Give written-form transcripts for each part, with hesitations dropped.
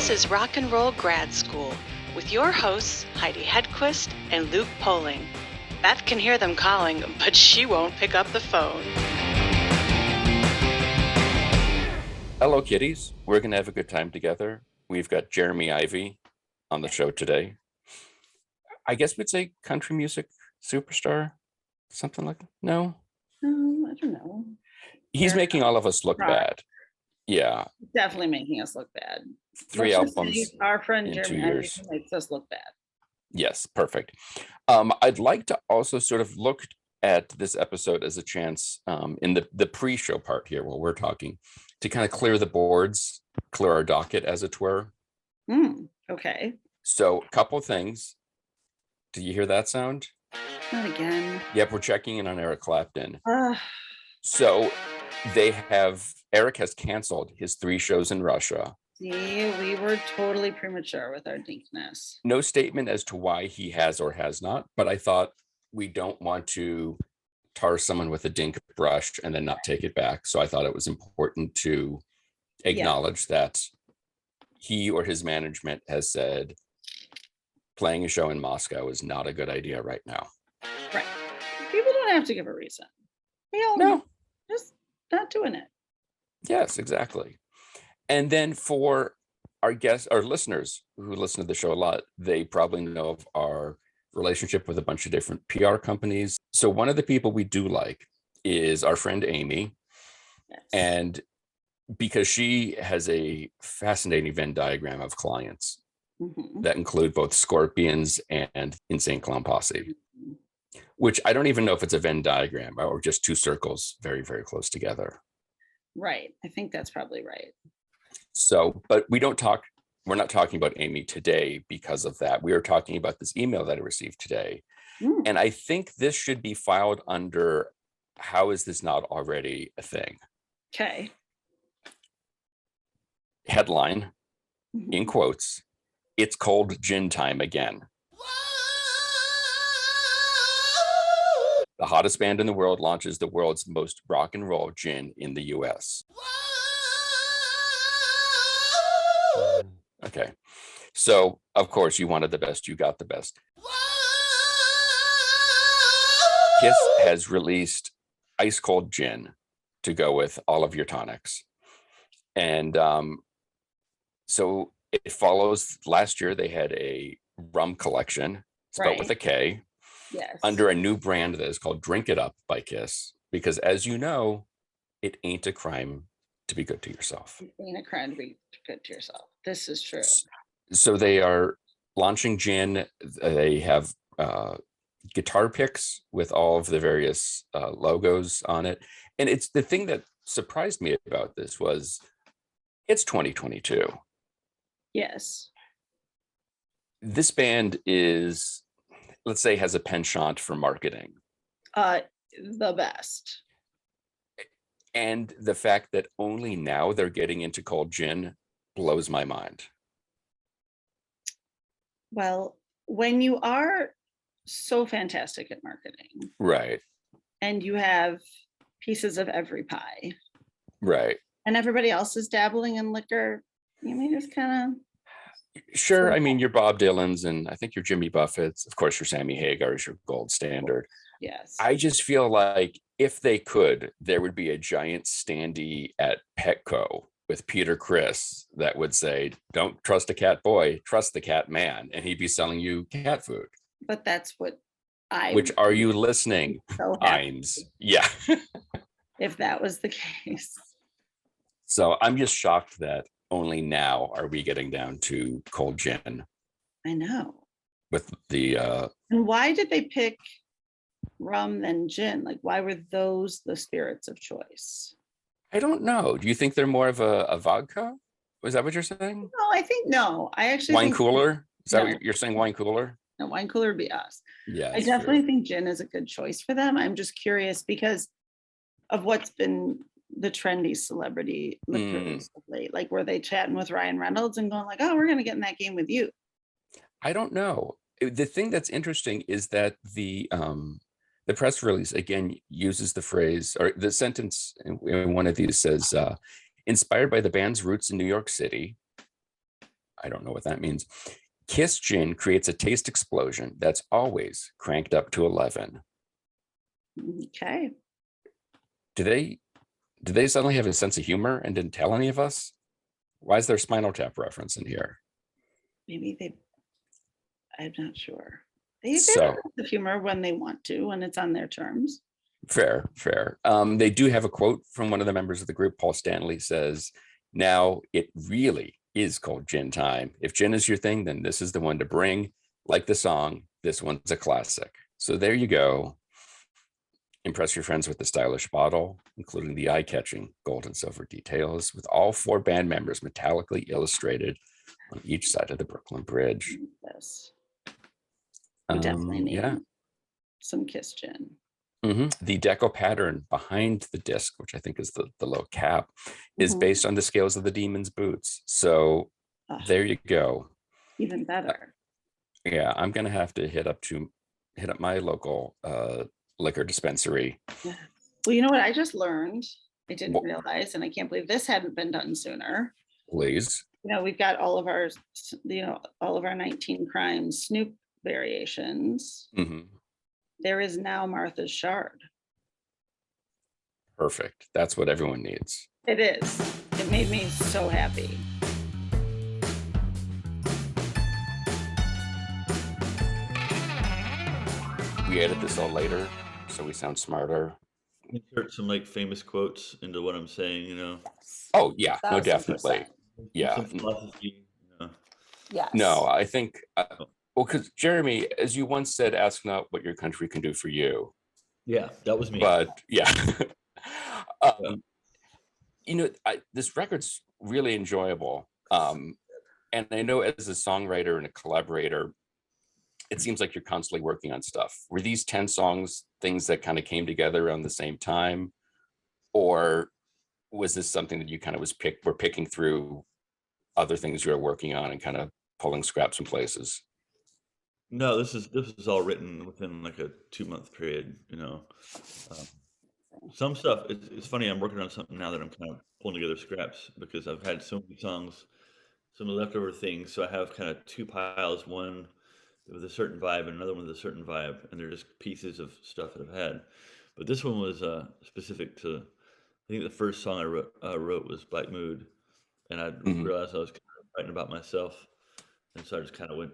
This is Rock and Roll Grad School with your hosts, Heidi Hedquist and Luke Poling. Beth can hear them calling, but she won't pick up the phone. Hello, kiddies. We're going to have a good time together. We've got Jeremy Ivey on the show today. I guess we'd say country music superstar, something like that. No? I don't know. He's making all of us look bad. Yeah. Definitely making us look bad. 3 albums. Our friend in Jeremy 2 years. Ivey makes us look bad. Yes, perfect. I'd like to also sort of look at this episode as a chance in the pre-show part here while we're talking to kind of clear the boards, clear our docket, as it were. Okay. So a couple things. Did you hear that sound? Not again. Yep, we're checking in on Eric Clapton. So Eric has canceled his 3 shows in Russia. See, we were totally premature with our dinkness. No statement as to why he has or has not, but I thought we don't want to tar someone with a dink brush and then not take it back. So I thought it was important to acknowledge that he or his management has said playing a show in Moscow is not a good idea right now. Right. People don't have to give a reason. We all know. Just not doing it. Yes, exactly. And then for our guests, our listeners who listen to the show a lot, they probably know of our relationship with a bunch of different PR companies. So one of the people we do like is our friend Amy. Yes. And because she has a fascinating Venn diagram of clients that include both Scorpions and Insane Clown Posse, which I don't even know if it's a Venn diagram or just 2 circles very, very close together. Right. I think that's probably right. So, but we're not talking about Amy today because of that. We are talking about this email that I received today. And I think this should be filed under, how is this not already a thing? Okay. Headline, in quotes, "It's cold gin time again." The hottest band in the world launches the world's most rock and roll gin in the US. Okay. So, of course, you wanted the best, you got the best. Kiss has released ice cold gin to go with all of your tonics. And so it follows, last year they had a rum collection, spelled with a K, under a new brand that is called Drink It Up by Kiss. Because as you know, it ain't a crime to be good to yourself. It ain't a crime to be good to yourself. This is true. So they are launching gin. They have guitar picks with all of the various logos on it. And it's the thing that surprised me about this was it's 2022. Yes. This band is, let's say, has a penchant for marketing. The best. And the fact that only now they're getting into cold gin blows my mind. Well, when you are so fantastic at marketing, right, and you have pieces of every pie, right, and everybody else is dabbling in liquor, you mean it's kind of sure. I mean, you're Bob Dylan's, and I think you're Jimmy Buffett's. Of course, your Sammy Hagar's, your gold standard. Yes. I just feel like if they could, there would be a giant standee at Petco with Peter Criss that would say, "Don't trust a cat boy, trust the cat man," and he'd be selling you cat food. But that's what Which, are you listening? So Imes. Yeah. If that was the case. So I'm just shocked that only now are we getting down to cold gin. I know. With the and why did they pick rum and gin? Like, why were those the spirits of choice? I don't know. Do you think they're more of a vodka? Was that what you're saying? No, I think no. I actually wine think cooler. Is that what you're saying? Wine cooler? No, wine cooler would be us. Yeah, I definitely think gin is a good choice for them. I'm just curious because of what's been the trendy celebrity liquors of late. Like, were they chatting with Ryan Reynolds and going like, "Oh, we're gonna get in that game with you"? I don't know. The thing that's interesting is that the press release again uses the phrase, or the sentence in one of these says, inspired by the band's roots in New York City. I don't know what that means. Kiss Gin creates a taste explosion that's always cranked up to 11. Okay. Do they suddenly have a sense of humor and didn't tell any of us? Why is there Spinal Tap reference in here? Maybe I'm not sure. They have a So sense of humor when they want to, when it's on their terms. fair. They do have a quote from one of the members of the group. Paul Stanley says, "Now it really is called gin time. If gin is your thing, then this is the one to bring. Like the song, this one's a classic." So there you go. Impress your friends with the stylish bottle, including the eye-catching gold and silver details, with all 4 band members metallically illustrated on each side of the Brooklyn Bridge. Yes. We definitely need Yeah. some Kiss Gin. The deco pattern behind the disc, which I think is the low cap, is based on the scales of the Demon's boots. So there you go. Even better. Yeah, I'm gonna have to hit up my local liquor dispensary. Yeah. Well, you know what I just learned? I didn't realize, and I can't believe this hadn't been done sooner. Please. We've got all of our 19 Crimes Snoop variations. There is now Martha's Shard. Perfect. That's what everyone needs. It is. It made me so happy. We edit this all later, so we sound smarter. Insert some like famous quotes into what I'm saying, Yes. Oh yeah, no, 1000%. definitely. Yeah. Some philosophy, Yes. No, I think, well, because Jeremy, as you once said, ask not what your country can do for you. Yeah, that was me. But yeah. This record's really enjoyable. And I know as a songwriter and a collaborator, it seems like you're constantly working on stuff. Were these 10 songs things that kind of came together around the same time? Or was this something that you kind of were picking through other things you were working on and kind of pulling scraps from places? No, this is all written within like a 2-month period, Some stuff, it's funny, I'm working on something now that I'm kind of pulling together scraps because I've had so many songs, some leftover things. So I have kind of 2 piles, one with a certain vibe and another one with a certain vibe, and they're just pieces of stuff that I've had. But this one was specific to, I think the first song I wrote was Black Mood, and I realized I was kind of writing about myself, and so I just kind of went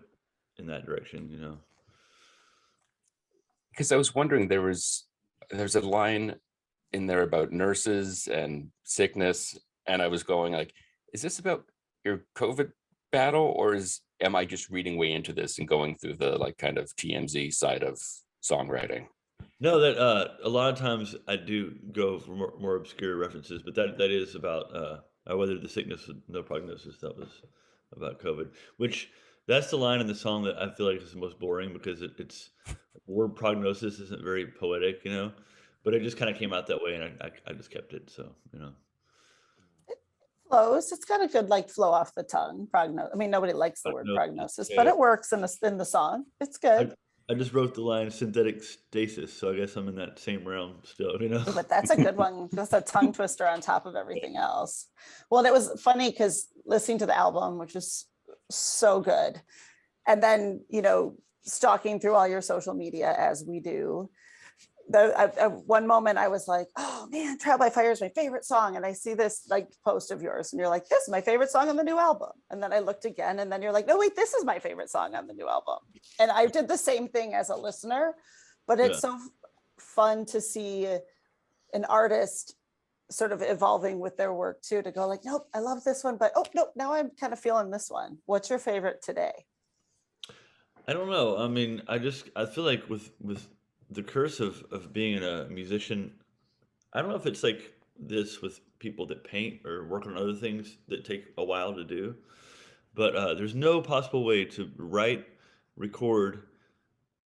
in that direction, Because I was wondering, there's a line in there about nurses and sickness, and I was going like, is this about your COVID battle, or am I just reading way into this and going through the like kind of TMZ side of songwriting? No, that a lot of times I do go for more obscure references, but that is about I weathered the sickness with no prognosis. That was about COVID, which that's the line in the song that I feel like is the most boring because it's word prognosis isn't very poetic, but it just kind of came out that way, and I just kept it. So Flows. It's got a good flow off the tongue. I mean, nobody likes the word prognosis, but it works in the song. It's good. I just wrote the line synthetic stasis, so I guess I'm in that same realm still, But that's a good one. That's a tongue twister on top of everything else. Well, and it was funny because listening to the album, which is so good, and then stalking through all your social media as we do. One moment I was like, oh man, Trial by Fire is my favorite song. And I see this post of yours and you're like, this is my favorite song on the new album. And then I looked again and then you're like, no, wait, this is my favorite song on the new album. And I did the same thing as a listener, but it's so fun to see an artist sort of evolving with their work too, to go like, nope, I love this one, but oh, nope, now I'm kind of feeling this one. What's your favorite today? I don't know. I mean, I feel like with the curse of being a musician, I don't know if it's like this with people that paint or work on other things that take a while to do, but there's no possible way to write, record,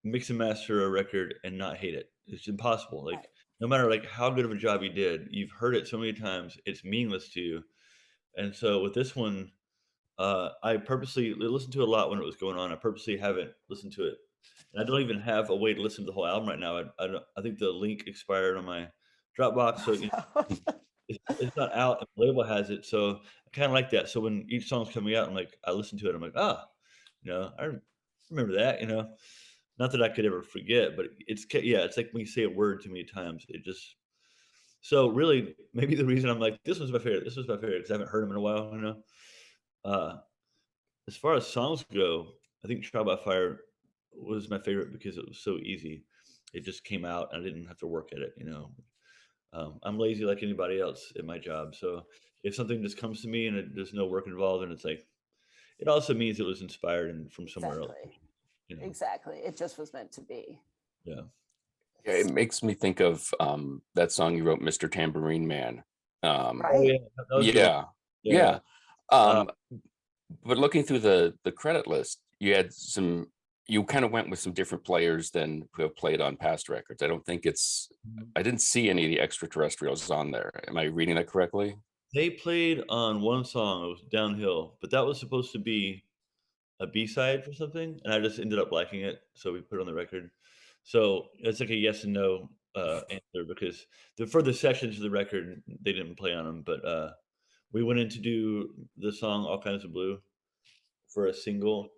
mix and master a record and not hate it. It's impossible. Like no matter how good of a job you did, you've heard it so many times, it's meaningless to you. And so with this one, I purposely listened to it a lot when it was going on. I purposely haven't listened to it. And I don't even have a way to listen to the whole album right now. I think the link expired on my Dropbox. So it's not out, and the label has it, so I kinda like that. So when each song's coming out, I'm like, I listen to it, I'm like, "Ah, I remember that," you know? Not that I could ever forget, but yeah, it's like when you say a word too many times, it just so really, maybe the reason I'm like, this was my favorite," 'cause I haven't heard them in a while, you know? Uh, as far as songs go, I think Trial by Fire was my favorite because it was so easy. It just came out, and I didn't have to work at it, you know? I'm lazy like anybody else at my job, so if something just comes to me and there's no work involved, and it's like it also means it was inspired and from somewhere else, Exactly. you know. Exactly. It just was meant to be. Yeah. Yeah, it makes me think of that song you wrote, Mr. Tambourine Man. Um, Oh Right. yeah, that was a good one. yeah, Yeah. yeah. Uh, Um, but looking through the credit list, you kind of went with some different players than who have played on past records. Mhm. I didn't see any of the extraterrestrials on there. Am I reading that correctly? They played on one song, it was Downhill, but that was supposed to be a B-side for something, and I just ended up liking it, so we put it on the record. So, it's like a yes and no, answer because for the sessions of the record, they didn't play on them, but, we went in to do the song All Kinds of Blue for a single,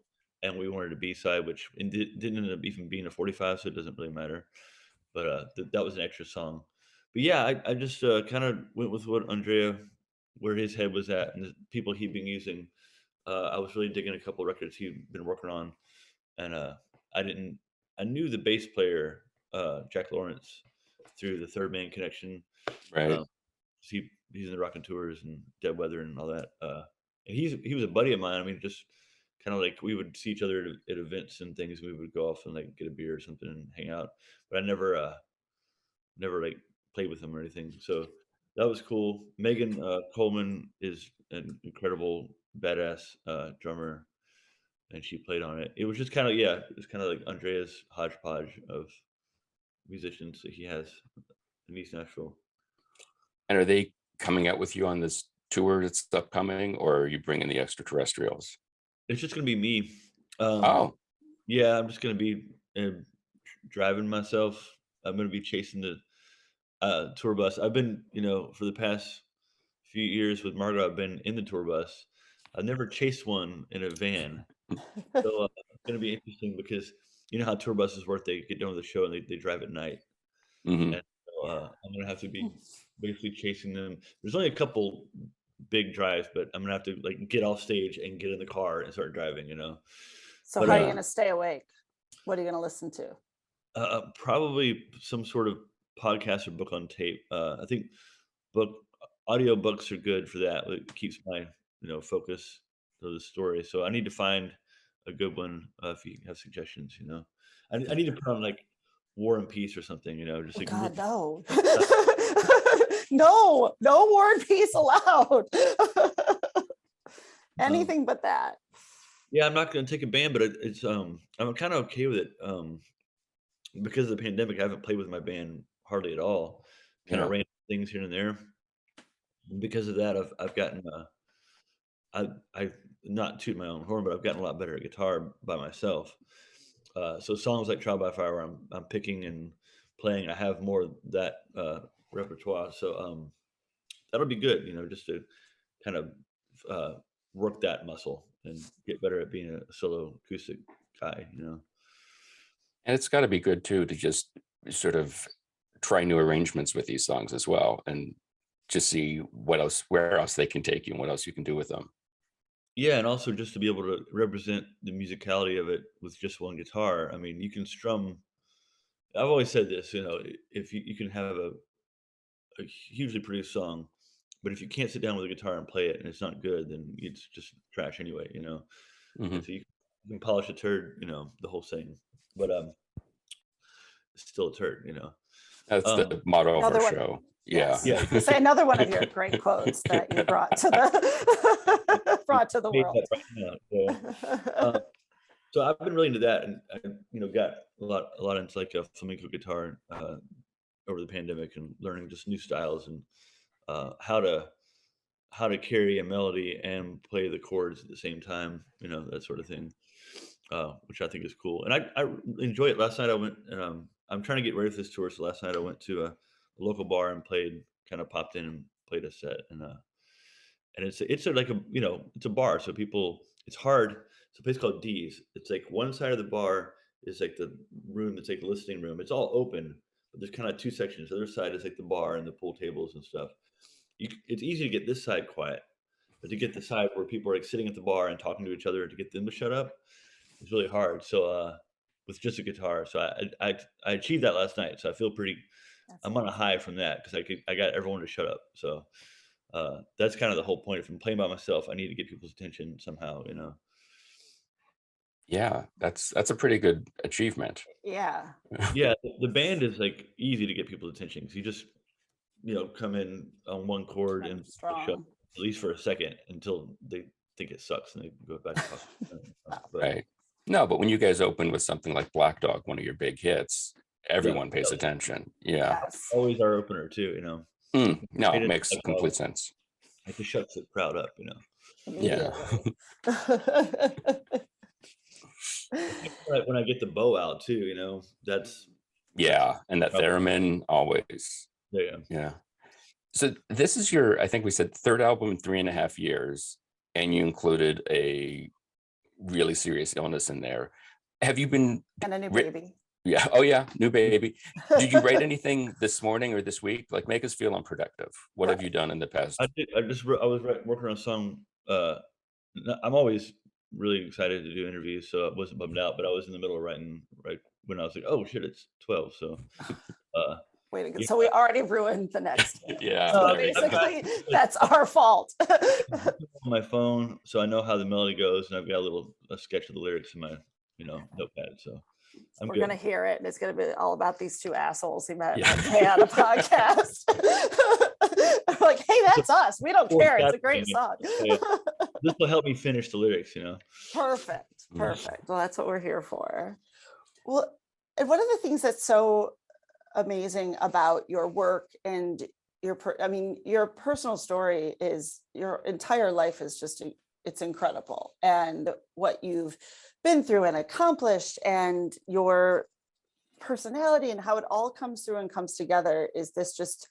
and we wanted a B-side, which didn't end up even being a 45, so it doesn't really matter. But that was an extra song. But yeah, I just kind of went with what Andrea, where his head was at, and the people he'd been using. I was really digging a couple records he'd been working on, and I didn't. I knew the bass player, Jack Lawrence, through the Third Man Connection. Right. Um, he's in the Rockin' Tours and Dead Weather and all that. And he was a buddy of mine. I mean, just kind of like we would see each other at events and things. We would go off and like get a beer or something and hang out. But I never like played with him or anything. So that was cool. Megan Coleman is an incredible badass drummer, and she played on it. It was just kind of yeah, it was kind of like Andrea's hodgepodge of musicians that he has in East Nashville. And are they coming out with you on this tour that's upcoming, or are you bringing the extraterrestrials? It's just gonna be me. Um, Oh, yeah, I'm just gonna be driving myself. I'm gonna be chasing the tour bus. I've been, for the past few years with Margo, I've been in the tour bus. I've never chased one in a van. So it's going to be interesting because you know how tour buses work. They get done with the show and they drive at night. hmm. And so I'm going to have to be basically chasing them. There's only a couple big drives, but I'm going to have to like get off stage and get in the car and start driving, So But how are you going to stay awake? What are you going to listen to? probably some sort of podcast or book on tape. I think book audio books are good for that. It keeps my focus to the story. So I need to find a good one. If you have suggestions, I need to put on like War and Peace or something. Just Oh like God, really, no. No, no war and peace allowed. um, Anything but that. yeah. I'm not going to take a band, but it's I'm kind of okay with it. Because of the pandemic, I haven't played with my band hardly at all. Kind of Yeah. random things here and there. And because of that, I've gotten I not toot my own horn, but I've gotten a lot better at guitar by myself. So songs like "Trial by Fire," where I'm picking and playing, I have more of that repertoire. So that'll be good, just to kind of uh, work that muscle and get better at being a solo acoustic guy. And it's got to be good too to just sort of try new arrangements with these songs as well, and just see where else they can take you, and what else you can do with them. Yeah, and also just to be able to represent the musicality of it with just one guitar. I mean, you can strum. I've always said this, if you can have a hugely produced song, but if you can't sit down with a guitar and play it and it's not good, then it's just trash anyway. And Hmm. so you can polish a turd, the whole thing, but it's still a turd. That's Um, the motto of our Another one. show. Yeah. Yes. yeah, I was gonna say another one of your great quotes that you brought to the you brought to the made world. that right now. So I've been really into that, and I, got a lot into like a flamenco guitar over the pandemic and learning just new styles and how to carry a melody and play the chords at the same time, that sort of thing, which I think is cool. And I enjoy it. Last night I went, and I'm trying to get ready for this tour. So last night I went to a local bar and played, kind of popped in and played a set, and it's like a it's a bar, so people it's hard. It's a place called D's. It's like one side of the bar is like the room that's like the listening room. It's all open, but there's kind of two sections. The other side is like the bar and the pool tables and stuff. It's easy to get this side quiet, but to get the side where people are like sitting at the bar and talking to each other to get them to shut up, it's really hard. So with just a guitar, so I achieved that last night. So I feel pretty. That's I'm on a high from that because I got everyone to shut up. So that's kind of the whole point. If I'm playing by myself, I need to get people's attention somehow. Yeah, that's a pretty good achievement. yeah. Yeah, the band is like easy to get people's attention because you just come in on one chord Come and shut strong. at least for a second until they think it sucks and they go back to talking. But Right. No, but when you guys open with something like Black Dog, one of your big hits, everyone pays attention. Yeah. Yes. always our opener too. No, Made it it makes like, complete sense. it just shuts the crowd up. Yeah. Immediately. When I get the bow out too, that's Yeah. And that Probably. theremin always. yeah. Yeah. So this is your, I think we said, third album in 3.5 years, and you included a really serious illness in there. Have you been And a new Ri- baby. Yeah. Oh yeah. New baby. Did you write anything this morning or this week? Like, make us feel unproductive. What have you done in the past? I did. I was working on a song. I'm always really excited to do interviews, so I wasn't bummed out. But I was in the middle of writing right when I was like, "Oh shit, it's 12." So, uh, Wait a minute. yeah. So we already ruined the next one. Yeah. So I've got- basically, that's our fault. on my phone, so I know how the melody goes, and I've got a sketch of the lyrics in my notepad. So I'm We're good. gonna hear it, and it's gonna be all about these two assholes he met Yeah. on a podcast. I'm like, hey, that's us. We don't Well, care. It's a that's great me. song. Yeah. This will help me finish the lyrics. Perfect. Mm. Perfect. Well, that's what we're here for. Well, and one of the things that's so amazing about your work and your personal story is your entire life is just it's incredible, and what you've been through and accomplished, and your personality and how it all comes through and comes together is this just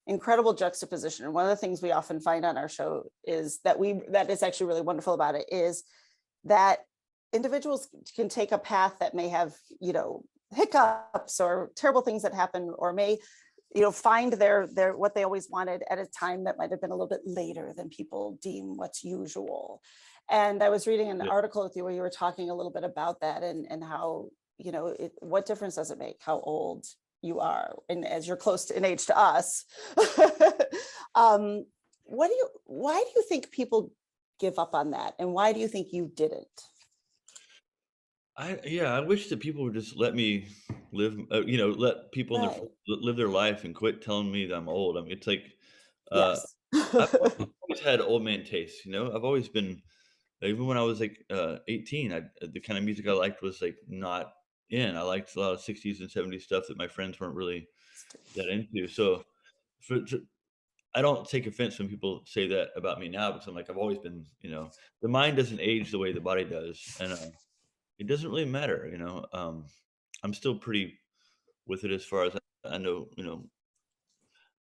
incredible juxtaposition. And one of the things we often find on our show is that is actually really wonderful about it is that individuals can take a path that may have, hiccups or terrible things that happen, or may, find their what they always wanted at a time that might have been a little bit later than people deem what's usual. And I was reading an article with you where you were talking a little bit about that, and how, what difference does it make how old you are, and as you're close in age to us. Why do you think people give up on that, and why do you think you didn't? I wish that people would just let me live, let people in Right. live their life and quit telling me that I'm old. I mean, it's like uh, Yes. I've always had old man taste. I've always been, even when I was like 18, the kind of music I liked was like not in. I liked a lot of 60s and 70s stuff that my friends weren't really that into. So I don't take offense when people say that about me now, because I'm like, I've always been, the mind doesn't age the way the body does. And it doesn't really matter. I'm still pretty with it as far as I know,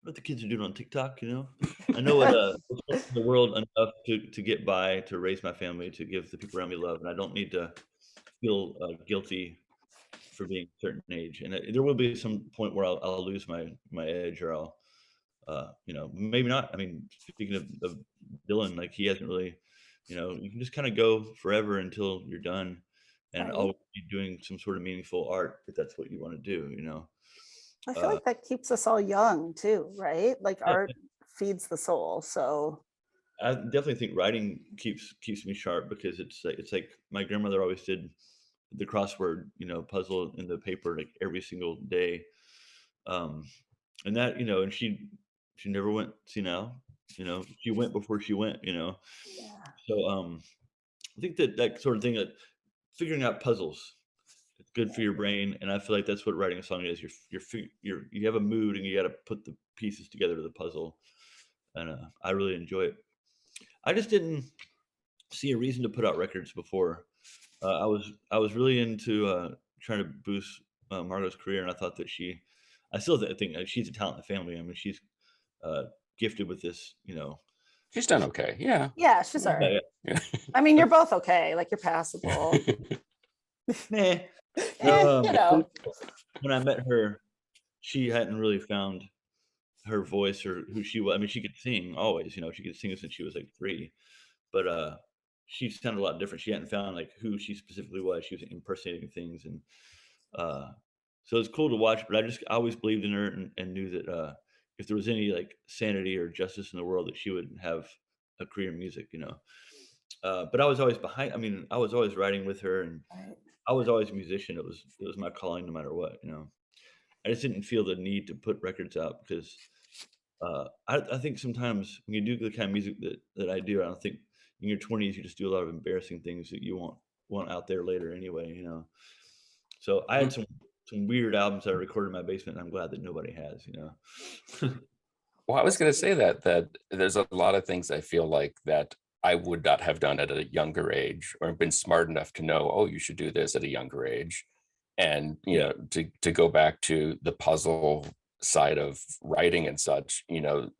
what the kids are doing on TikTok. I know what's in the world enough to get by, to raise my family, to give the people around me love, and I don't need to feel guilty for being a certain age. And there will be some point where I'll lose my edge, or I'll maybe not. I mean, speaking of Dylan, like, he hasn't really, you can just kind of go forever until you're done, and Right. always be doing some sort of meaningful art if that's what you want to do. I feel like that keeps us all young too, right? Like, Yeah. art feeds the soul. So I definitely think writing keeps me sharp, because it's like my grandmother always did the crossword, puzzle in the paper like every single day, and that, and she never went senile. She went before she went. yeah. So I think that sort of thing, that figuring out puzzles, it's good for your brain, and I feel like that's what writing a song is. You have a mood, and you got to put the pieces together to the puzzle, and I really enjoy it. I just didn't see a reason to put out records before. I was really into trying to boost Margo's career, and I thought that I still think she's a talent in the family. I mean, she's gifted with this, She's done okay. Yeah. Yeah, she's all right. I mean, you're both okay. Like, you're passable. Nah. You know. When I met her, she hadn't really found her voice or who she was. I mean, she could sing always, she could sing since she was like 3, but she sounded a lot different. She hadn't found like who she specifically was. She was impersonating things, and so it's cool to watch. But I always believed in her, and knew that if there was any like sanity or justice in the world, that she would have a career in music, But I was always behind. I mean, I was always writing with her, and I was always a musician. It was my calling, no matter what, I just didn't feel the need to put records out because I think sometimes when you do the kind of music that I do, I don't think in your 20s you just do a lot of embarrassing things that you won't want out there later anyway, So I had some weird albums that I recorded in my basement, and I'm glad that nobody has, Well, I was going to say that there's a lot of things I feel like that I would not have done at a younger age, or been smart enough to know, oh, you should do this at a younger age. And, to go back to the puzzle side of writing and such,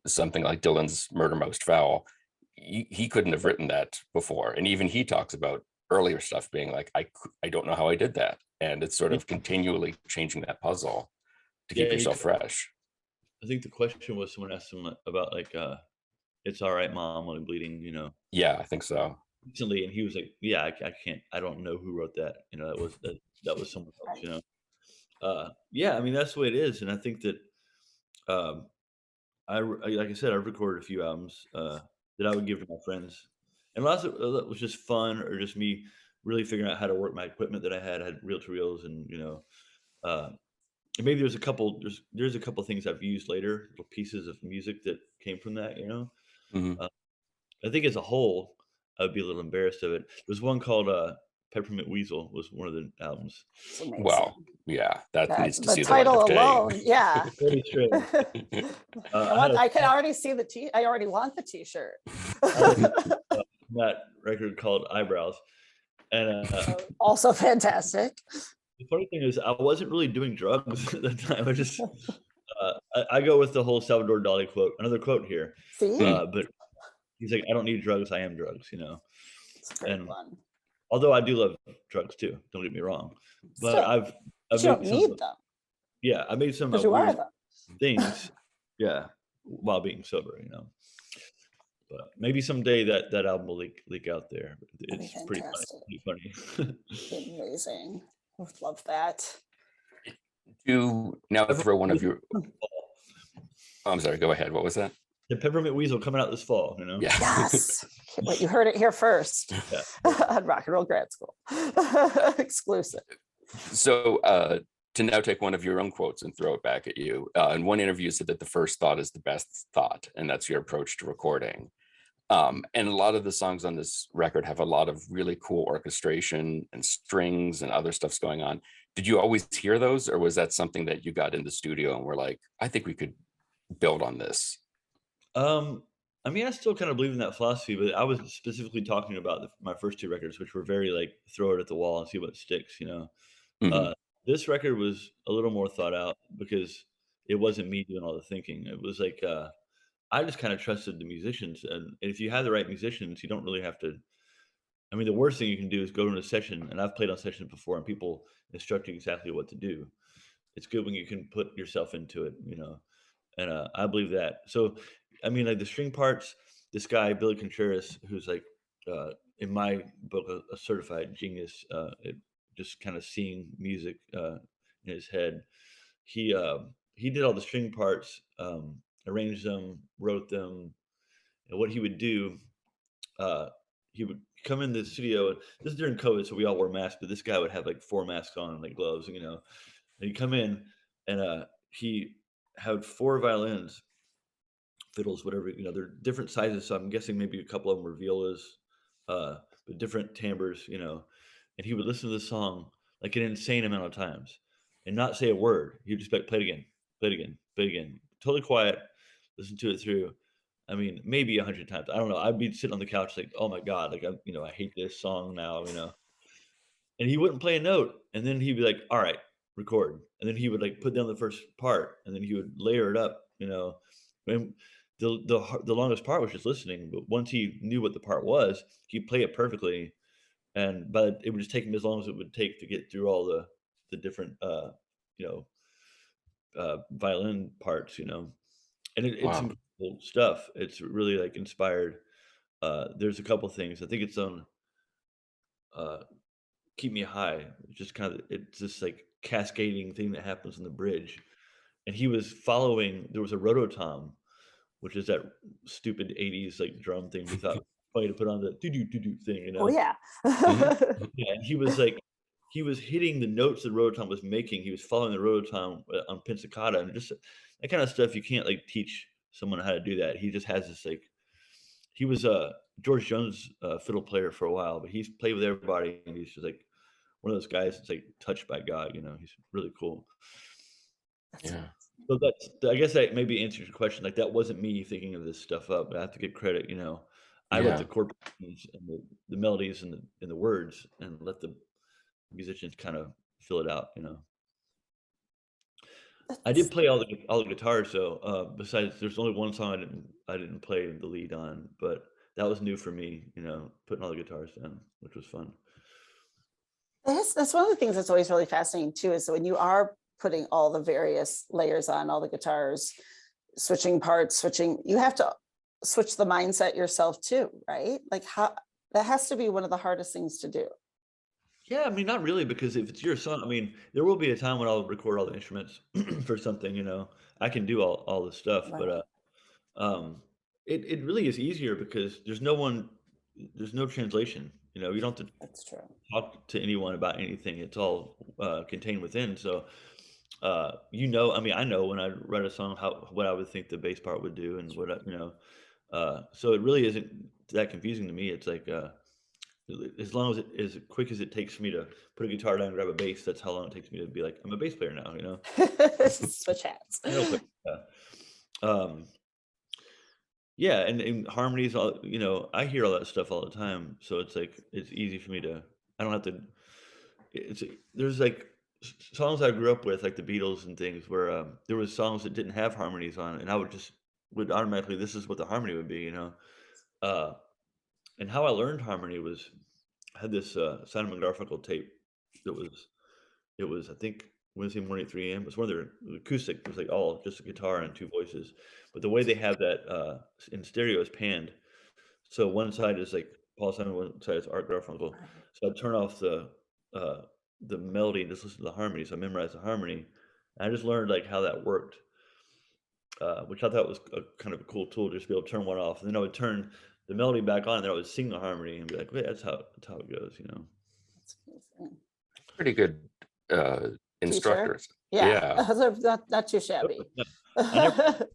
something like Dylan's Murder Most Foul, he couldn't have written that before. And even he talks about earlier stuff being like, I don't know how I did that. And it's sort of continually changing that puzzle to keep yourself fresh. I think the question was, someone asked him about like, It's All Right, Mom, Only Bleeding, Yeah, I think so. recently, and he was like, yeah, I can't, I don't know who wrote that. That was someone else, yeah, I mean, that's the way it is. And I think that, like I said, I've recorded a few albums that I would give to my friends, and lots of it was just fun, or just me really figuring out how to work my equipment that I had reel-to-reels, and and maybe there's a couple things I've used later, little pieces of music that came from that. Mhm. I think as a whole, I would be a little embarrassed of it. There's one called Peppermint Weasel, was one of the albums. It's amazing. Well, yeah, that needs to the see the light title of day. alone, yeah. Very strange. I can already see I already want the t-shirt. That record called Eyebrows, and Also fantastic. the funny thing is, I wasn't really doing drugs at the time. I just I go with the whole Salvador Dali quote. Another quote here, See, but he's like, "I don't need drugs. I am drugs." it's a great And one. although I do love drugs too, don't get me wrong, but Still, I've you don't need them yeah, I made some because you are weird them. things, yeah, while being sober, But maybe someday that album will leak out there. That'd It's be pretty fantastic. funny. Amazing. I would love that. Do now throw one of your. Oh, I'm sorry. Go ahead. What was that? The Peppermint Weasel coming out this fall, Yeah. Yes. Well, you heard it here first. Yeah. On Rock and Roll Grad School. Exclusive. So to now take one of your own quotes and throw it back at you. In one interview, you said that the first thought is the best thought, and that's your approach to recording. And a lot of the songs on this record have a lot of really cool orchestration and strings and other stuff's going on. Did you always hear those, or was that something that you got in the studio and were like, I think we could build on this? I mean, I still kind of believe in that philosophy, but I was specifically talking about my first 2 records, which were very like throw it at the wall and see what sticks. Mhm. This record was a little more thought out because it wasn't me doing all the thinking. It was like I just kind of trusted the musicians, and if you have the right musicians, you don't really have to. I mean, the worst thing you can do is go to a session, and I've played on sessions before, and people instruct you exactly what to do. It's good when you can put yourself into it, and I believe that. So, I mean, like the string parts, this guy Billy Contreras, who's like, in my book, a certified genius, just kind of seeing music in his head. He did all the string parts, arranged them, wrote them, and what he would do, he would come in the studio. This is during COVID, so we all wore masks, but this guy would have like 4 masks on and like gloves, and he'd come in, and he had 4 violins, fiddles, whatever, they're different sizes. So I'm guessing maybe a couple of them were violas, but different timbres, and he would listen to the song like an insane amount of times and not say a word. He'd just be like, play it again, play it again, play it again. Totally quiet, listen to it through. I mean, maybe 100 times. I don't know. I'd be sitting on the couch like, oh my God, like, I hate this song now, and he wouldn't play a note. And then he'd be like, all right, record. And then he would like put down the first part, and then he would layer it up, and the longest part was just listening. But once he knew what the part was, he'd play it perfectly, but it would just take him as long as it would take to get through all the different you know violin parts, and it's Wow. incredible stuff. It's really like inspired. There's a couple things. I think it's on uh, "Keep Me High." It's this like cascading thing that happens in the bridge, and he was following. There was a rototom, which is that stupid '80s like drum thing we thought funny to put on the do do do do thing, Oh yeah. Mhm. Yeah, and he was hitting the notes the rototom was making. He was following the rototom on pizzicato, and just that kind of stuff you can't like teach someone how to do that. He just has this like he was a George Jones fiddle player for a while, but he's played with everybody, and he's just like one of those guys that's like touched by God. He's really cool. That's Yeah. So I guess that maybe answers your question. Like that wasn't me thinking of this stuff up. I have to give credit. I wrote Yeah. the chord progressions and the melodies and the words, and let the musicians kind of fill it out. I did that's play all the guitars though. Besides, there's only one song I didn't play the lead on, but that was new for me. Putting all the guitars down, which was fun. that's one of the things that's always really fascinating too, is when you are putting all the various layers on all the guitars, switching parts, you have to switch the mindset yourself too, right? Like how that has to be one of the hardest things to do. Yeah, I mean, not really, because if it's your song, I mean, there will be a time when I'll record all the instruments for something. I can do all this stuff, Right. but um, it really is easier because there's no translation. You don't have to That's true. talk to anyone about anything. It's all contained within. So, I mean, I know when I write a song what I would think the bass part would do, and so it really isn't that confusing to me. It's like as long as it as quick as it takes for me to put a guitar down and grab a bass, that's how long it takes me to be like, I'm a bass player now. Switch hats. I don't play. Yeah. Yeah, and harmonies, I hear all that stuff all the time, so it's like it's easy for me to. I don't have to. It's there's like songs I grew up with, like the Beatles and things, where there was songs that didn't have harmonies on, and I would automatically, this is what the harmony would be. Uh, and how I learned harmony was I had this Simon and Garfunkel tape that it was I think Wednesday morning at 3 a.m. It was one of their acoustic. It was like all just a guitar and two voices, but the way they have that in stereo is panned. So one side is like Paul Simon, one side is Art Garfunkel. So I'd turn off uh, the melody and just listen to the harmony. So I memorized the harmony. And I just learned like how that worked, which I thought was a kind of a cool tool, just to be able to turn one off, and then I would turn the melody back on, and then I would sing the harmony and be like, "Wait, that's how it goes." That's amazing. Pretty good Teacher? instructors. Yeah. Yeah. Not too shabby. I never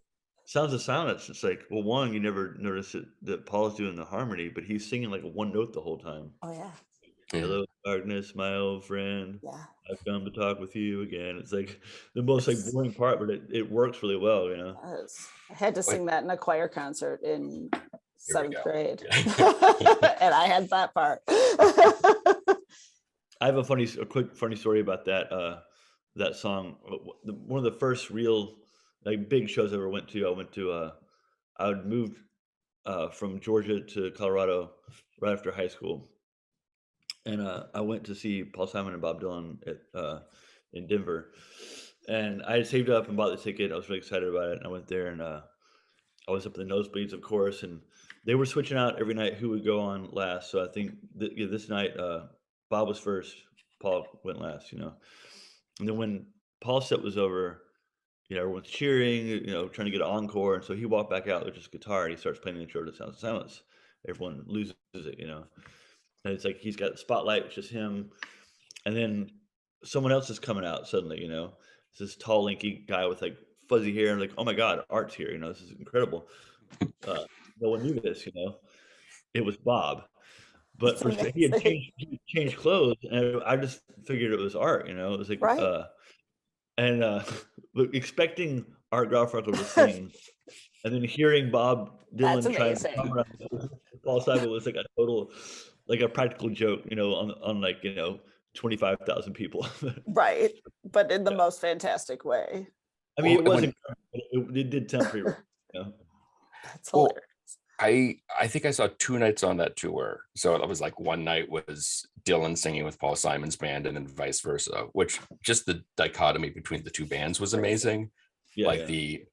Sounds of Silence. It's like, well, one, you never notice that Paul's doing the harmony, but he's singing like one note the whole time. Oh yeah. Yeah. Hello, darkness, my old friend. Yeah. I've come to talk with you again. It's like the most like boring part, but it works really well. I had to Wait. sing that in a choir concert in Here we 7th go. grade. Yeah. And I had that part. I have a quick funny story about that song. One of the first real like big shows I ever went to. I would moved from Georgia to Colorado right after high school, and I went to see Paul Simon and Bob Dylan in Denver, and I had saved up and bought the ticket. I was really excited about it, and I went there, and I was up in the nosebleeds, of course, and they were switching out every night who would go on last. So I think this night Bob was first, Paul went last, and then when Paul's set was over, everyone's cheering, trying to get an encore, and so he walked back out with just guitar and he starts playing the intro to Sounds of Silence. Everyone loses it. And it's like he's got the spotlight, it's just him, and then someone else is coming out suddenly. It's this tall, lanky guy with like fuzzy hair, and like, oh my God, Art's here. This is incredible. No one knew this. It was Bob, but That's he had amazing. changed clothes, and I just figured it was Art. It was like, Right. and expecting Art Garfunkel to sing, and then hearing Bob That's Dylan trying to amazing. harmonize Paul Simon was like a total, like a practical joke, on like 25,000 people. Right. But in the Yeah. most fantastic way. I mean, it Well, wasn't. It did sound pretty. Rough, That's Well, hilarious. I think I saw 2 nights on that tour. So it was like one night was Dylan singing with Paul Simon's band and then vice versa, which just the dichotomy between the two bands was Crazy. amazing. Yeah, Like yeah. the,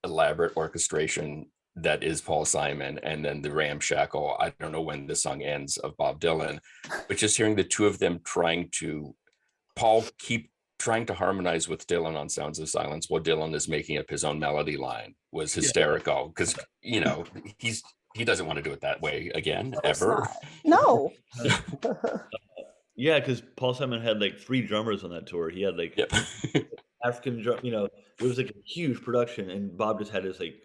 elaborate orchestration that is Paul Simon, and then the ramshackle, I don't know when this song ends, of Bob Dylan, but just hearing the two of them Paul keep trying to harmonize with Dylan on Sounds of Silence while Dylan is making up his own melody line was Yeah. hysterical, because he doesn't want to do it that way again, Of course ever. not. No. Yeah, because Paul Simon had like 3 drummers on that tour. He had like Yep. African drum, it was like a huge production, and Bob just had his like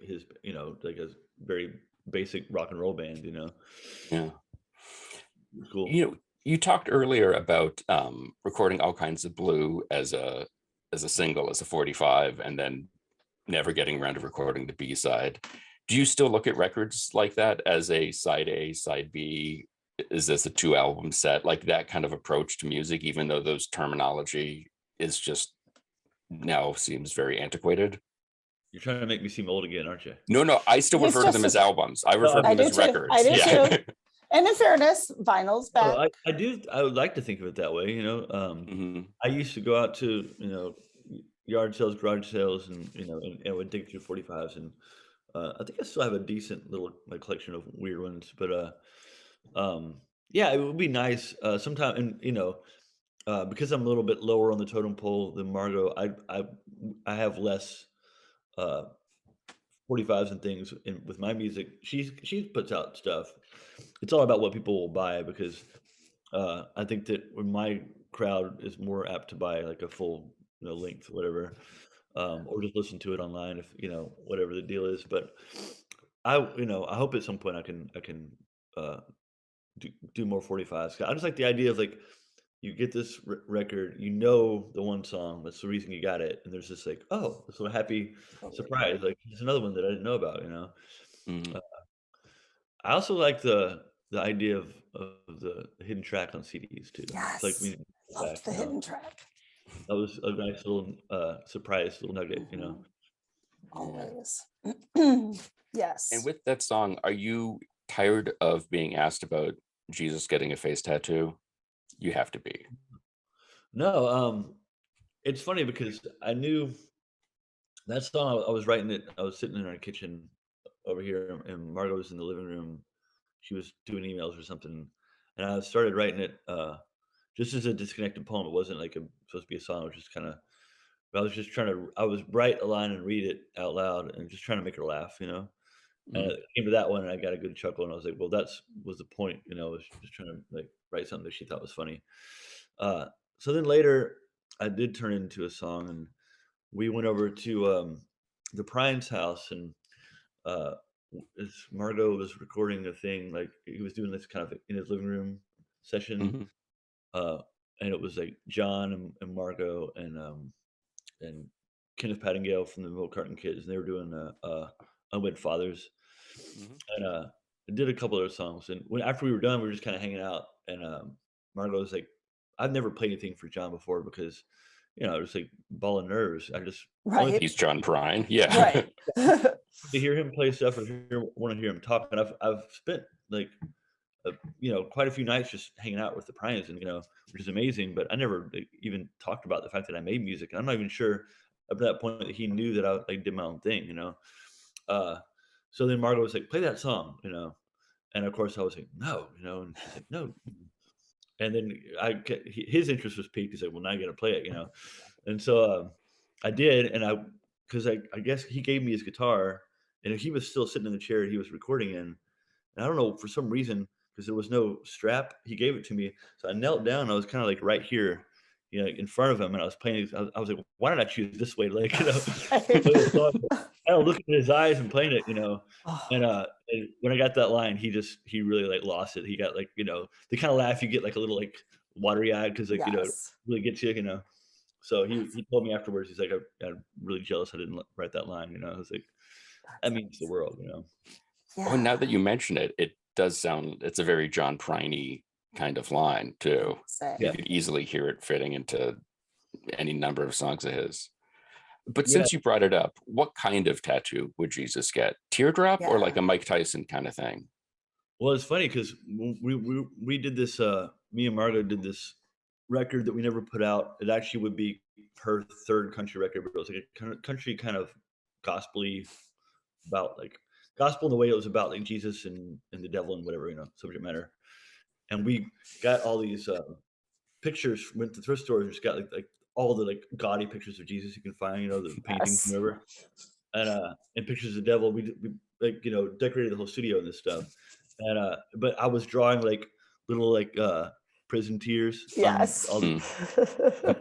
a very basic rock and roll band. Yeah. It was cool. You talked earlier about recording All Kinds of Blue as a single, as a 45, and then never getting around to recording the B-side. Do you still look at records like that as a side A, side B? Is this a 2-album set? Like that kind of approach to music, even though those terminology is just now seems very antiquated? You're trying to make me seem old again, aren't you? No, I still He's refer to them just as albums. I refer to I them do as too. records. I do Yeah. too. And in fairness, vinyl's back. Oh, I do. I would like to think of it that way. Mhm. I used to go out to yard sales, garage sales, and and would dig through 45s, and I think I still have a decent little collection of weird ones. But yeah, it would be nice sometime, and because I'm a little bit lower on the totem pole than Margo, I have less 45s and things with my music. She puts out stuff. It's all about what people will buy, because I think that when my crowd is more apt to buy like a full length, whatever, or just listen to it online if whatever the deal is. But I hope at some point I can uh, do more 45s. I just like the idea of like you get this record, the one song, that's the reason you got it, and there's this like, oh, this little happy surprise, like there's another one that I didn't know about. Mhm. I also like the idea of the hidden track on CDs too. It's like Yes. music Loved back, the hidden track. That was a nice little surprise, little nugget. Always. And Yes. with that song, are you tired of being asked about Jesus getting a face tattoo? You have to be. No, it's funny because I knew that song. I was writing it. I was sitting in our kitchen over here, and Margo was in the living room. She was doing emails or something, and I started writing it just as a disconnected poem. It wasn't like supposed to be a song. It was just kind of. I was just trying to. I was write a line and read it out loud, and just trying to make her laugh. And Mhm. it came to that one, and I got a good chuckle, and I was like, "Well, was the point." I was just trying to like write something that she thought was funny. Uh, so then later, I did turn it into a song, and we went over to the Prine's house, and uh, as Margo was recording a thing, like he was doing this kind of in his living room session, Mhm. uh, and it was like John and Margo and Kenneth Pattingale from the Milk Carton Kids, and they were doing Unwed Fathers, Mhm. and I did a couple other songs. And after we were done, we were just kind of hanging out, and Margo was like, "I've never played anything for John before because, just like ball of nerves. I just only Right. He's John Prine. Yeah. Right. to hear him play stuff or want to hear him talk. And I've spent like quite a few nights just hanging out with the Pryans, and which is amazing. But I never like, even talked about the fact that I made music, and I'm not even sure up to that point that he knew that I like did my own thing. Uh, so then Margo was like, "Play that song," and of course I was like, "No," and she's like, "No." And then his interest was piqued. He's like, "Well, now I got to play it," and so I did, and because I guess he gave me his guitar, and he was still sitting in the chair he was recording in. And I don't know, for some reason, because there was no strap, he gave it to me. So I knelt down. I was kind of like right here, in front of him, and I was playing. I was like, why did I choose this way? Like, play the song. I was looking at his eyes and playing it. And when I got that line, he really like lost it. He got like, the kind of laugh you get like a little like watery eyed because like, it Yes. really gets you. So he told me afterwards, he's like, I'm really jealous I didn't write that line. I was like, that means the world. Oh, and now that Yeah. you mention it, it does sound, it's a very John Prine kind of line too. Say. You Yeah. could easily hear it fitting into any number of songs of his. But Yeah. since you brought it up, what kind of tattoo would Jesus get? Teardrop or like Yeah. a Mike Tyson kind of thing? Well, it's funny because we did this. Me and Margo did this record that we never put out. It actually would be her third country record, but it was like a country kind of gospel-y, about like gospel in the way it was about like Jesus and the devil and whatever, subject matter. And we got all these pictures, went to thrift stores, and just got like all the like gaudy pictures of Jesus you can find, the paintings Yes. and whatever, and pictures of the devil. We like decorated the whole studio and this stuff. And but I was drawing like little like prison tears. Yes. On all the,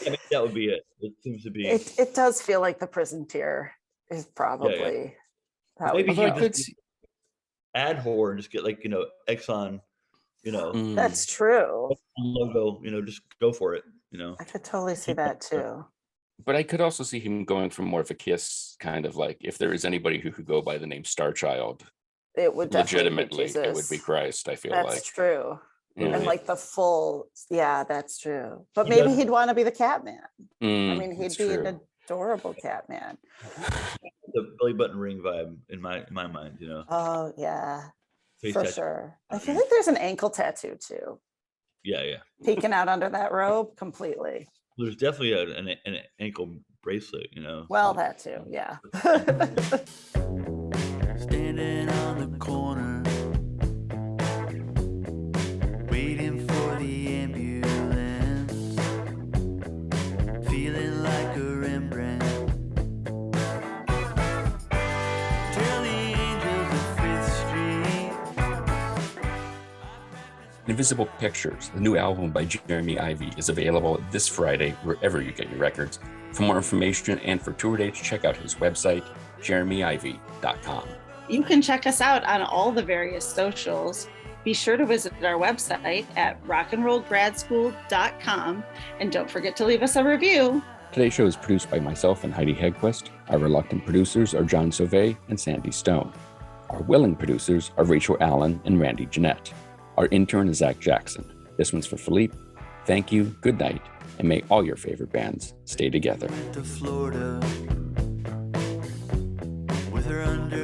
I mean, that would be it. It seems to be. It does feel like the prison tear is probably that Maybe would he Although I would could just see, add horror and just get like Exxon, That's true. logo. Just go for it. I could totally see that too. but I could also see him going from more of a Kiss kind of like, if there is anybody who could go by the name Star Child, It would definitely be legitimately, it would be Jesus. Christ, I feel That's like. true. Yeah. And like the full, yeah, that's true. But He maybe does- he'd want to be the Catman. I Mm, mean, he'd that's be true. an adorable Catman. The belly button ring vibe in my mind. Oh yeah, Face for tattoo. sure. I feel like there's an ankle tattoo too, Yeah. peeking out under that robe completely. There's definitely an ankle bracelet. Well, that too, yeah. Standing on the corner, waiting for the ambulance, feeling like a Rembrandt. Tell the angels of Fifth Street. Invisible Pictures, the new album by Jeremy Ivey, is available this Friday wherever you get your records. For more information and for tour dates, check out his website, jeremyivey.com. You can check us out on all the various socials. Be sure to visit our website at rockandrollgradschool.com, and don't forget to leave us a review. Today's show is produced by myself and Heidi Hegquist. Our reluctant producers are John Sauvé and Sandy Stone. Our willing producers are Rachel Allen and Randy Jeanette. Our intern is Zach Jackson. This one's for Philippe. Thank you, good night, and may all your favorite bands stay together. Went to Florida with her under